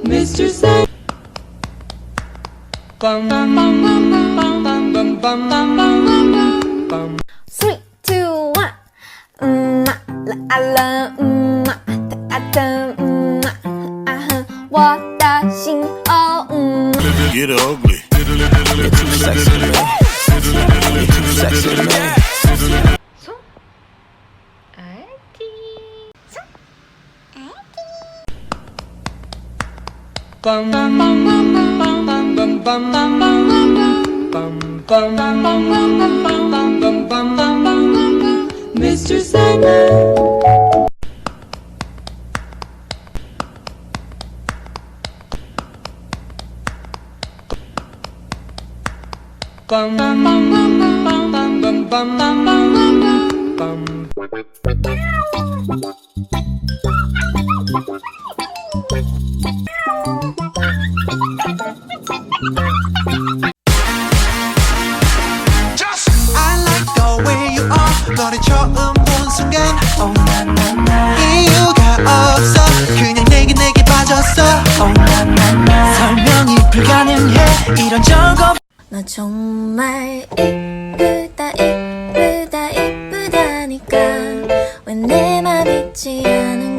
Mr. Say Three, two, one. I love我的心哦Get ugly. You're too sexy, man. You're too sexy, man. 손 알기 손 Mr. Sandman I like the way you are 너를 처음 본 순간 oh, na, na, na. 이유가 없어 그냥 내게 빠졌어 oh, na, na, na. 설명이 불가능해 이런 적 없 너 정말 이쁘다니까 왜 내 맘 잊지 않은